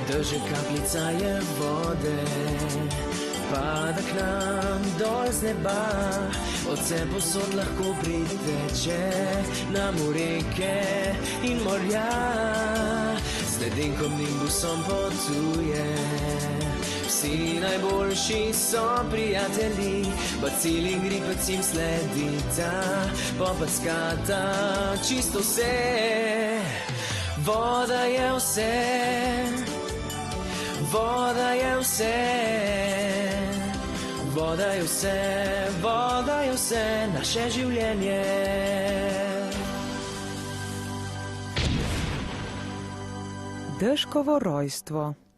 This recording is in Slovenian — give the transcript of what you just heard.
Drži kapljica je vode, pada k nam dol z neba, od vse posod lahko priteče, nam v reke in morja, s ledenkom nimbusom potuje. Vsi najboljši so prijatelji, bacili in gripec jim sledita, popackata čisto vse. Voda je vse, voda je vse, voda je vse, voda je vse, naše življenje. Deškovo rojstvo.